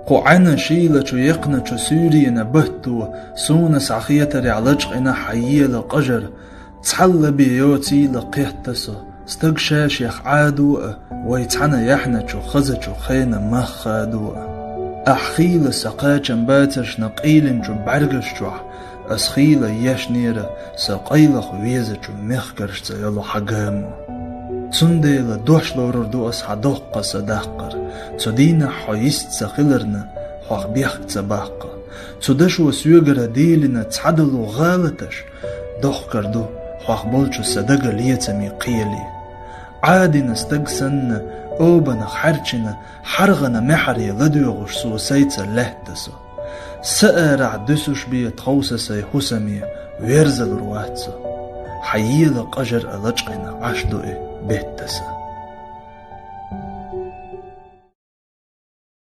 قو عنا شيلة شو يقنا شو سورينا بهتو سونا سعخيتري علجقنا حييلة قجر تحل بيوتي لقيحتسو استقشا شيخ عادو ويتحنا يحنا شو خزة شو خينا مخادو أحخيل سقاچن باتش نقيلن شو برگش شو أسخيل يشنيرة سقيل خويزة شو مخكرش يلو حقامو تنديل دوش لورر دو أس حدوق صداقر تدينا حيست سخيلرنا حق بيخت سباقة تدش وسيوغر ديلنا تعدلو غالتش دوخ كردو حق بولشو صدق ليتمي قيلي عادي نستقسن أوبنا حرچنا حرغنا محري لدوغش سوسيتا لهتسو سأرع دسوش بيه تخوسسي حسمي ويرزل رواتسو حييل قجر ألجقنا عشدوئي بيتسا